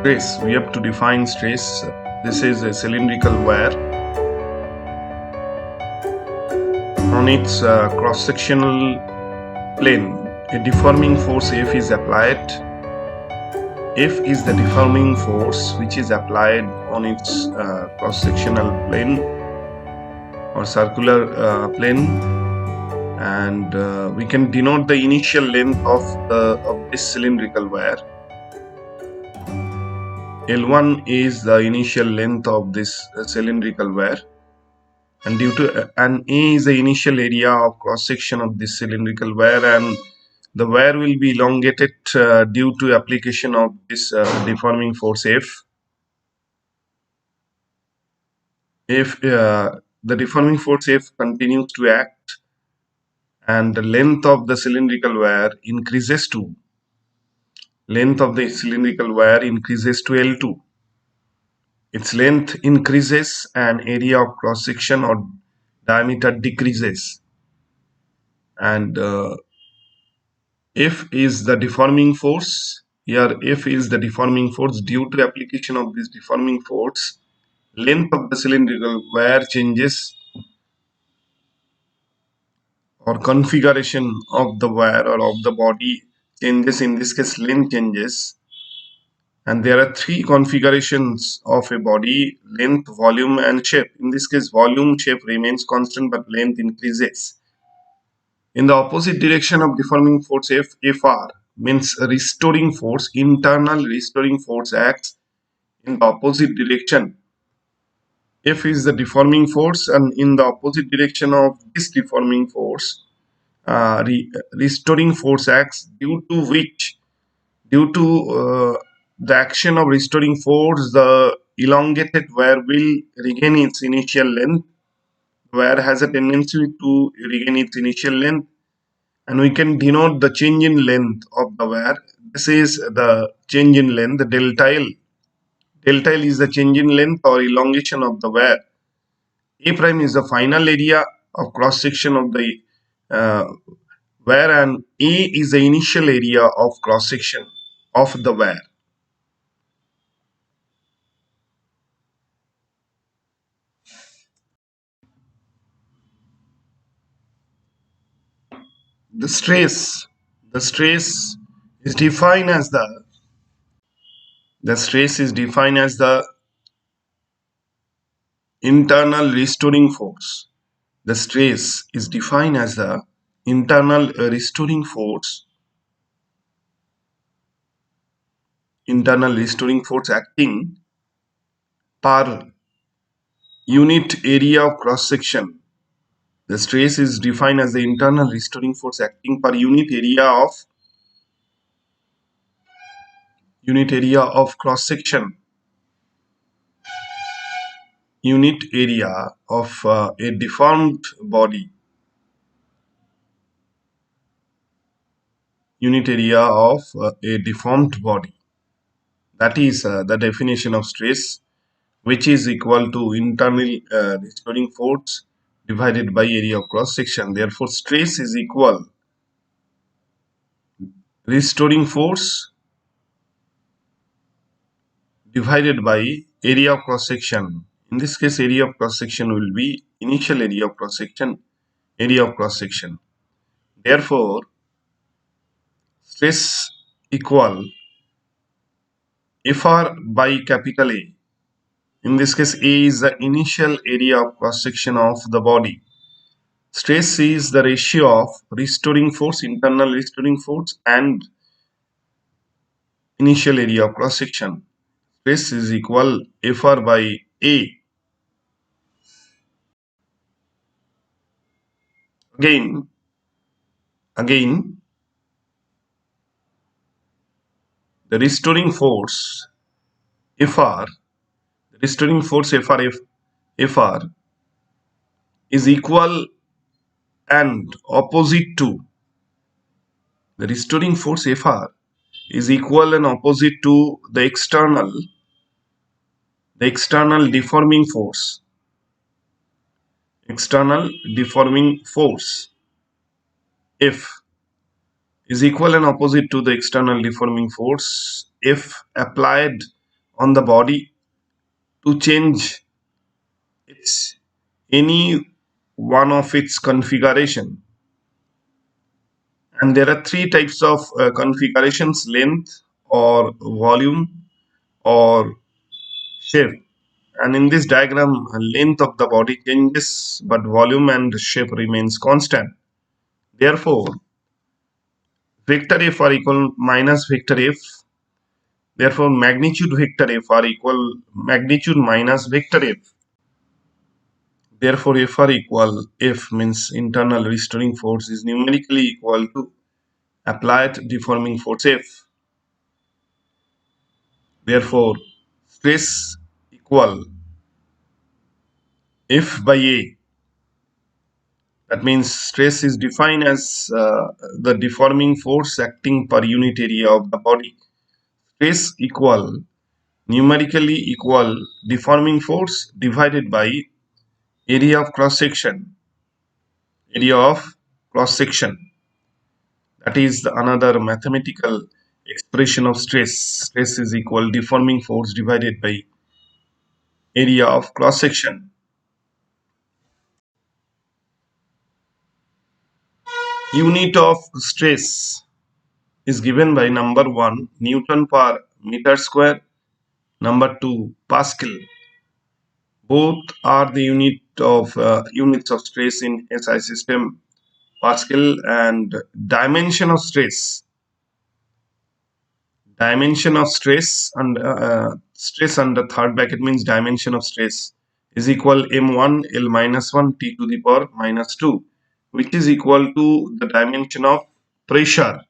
Stress. We have to define stress. This is a cylindrical wire. On its cross-sectional plane, a deforming force F is applied. F is the deforming force which is applied on its cross-sectional plane or circular plane, and we can denote the initial length of this cylindrical wire. L1 is the initial length of this cylindrical wire, and due to and A is the initial area of cross section of this cylindrical wire, and the wire will be elongated due to application of this deforming force F. If the deforming force F continues to act, and the length of the cylindrical wire increases to L2. Its length increases and area of cross section or diameter decreases, and F is the deforming force. Here F is the deforming force. Due to application of this deforming force, length of the cylindrical wire changes, or configuration of the wire or of the body changes. In this case, length changes, and there are three configurations of a body: length, volume and shape. In this case, volume, shape remains constant but length increases. In the opposite direction of deforming force Fr means restoring force, internal restoring force acts in the opposite direction. F is the deforming force, and in the opposite direction of this deforming force, restoring force acts, due to the action of restoring force, the elongated wire will regain its initial length. Wire has a tendency to regain its initial length, and we can denote the change in length of the wire. This is the change in length, the delta L. Delta L is the change in length or elongation of the wire. A prime is the final area of cross section of the uh, wire, and A is the initial area of cross section of the wire. The stress, the stress is defined as the stress is defined as the internal restoring force. The stress is defined as the internal restoring force acting per unit area of cross section. The stress is defined as the internal restoring force acting per unit area of cross section, unit area of a deformed body, unit area of a deformed body. That is the definition of stress, which is equal to internal restoring force divided by area of cross section. Therefore, stress is equal restoring force divided by area of cross section. In this case, area of cross section will be initial area of cross section, Therefore, stress equal Fr by capital A. In this case, A is the initial area of cross section of the body. Stress is the ratio of restoring force, internal restoring force, and initial area of cross section. Stress is equal Fr by A. Again, the restoring force Fr, Fr is equal and opposite to the restoring force Fr is equal and opposite to the external deforming force. External deforming force F is equal and opposite to the external deforming force F applied on the body to change its any one of its configuration. And there are three types of configurations: length or volume or shape. And in this diagram, length of the body changes, but volume and shape remains constant. Therefore, vector F are equal minus vector F. Therefore, magnitude vector F are equal magnitude minus vector F. Therefore, F are equal F means internal restoring force is numerically equal to applied deforming force F. Therefore, stress equal F by A. That means stress is defined as the deforming force acting per unit area of the body. Stress equal numerically equal deforming force divided by area of cross section. Area of cross section. That is the another mathematical expression of stress. Stress is equal deforming force divided by area of cross section. Unit of stress is given by number 1 Newton per meter square, number 2 Pascal. Both are the units of stress in SI system. Pascal and dimension of stress and stress under third bracket means dimension of stress is equal m1 l minus 1 t to the power minus 2, which is equal to the dimension of pressure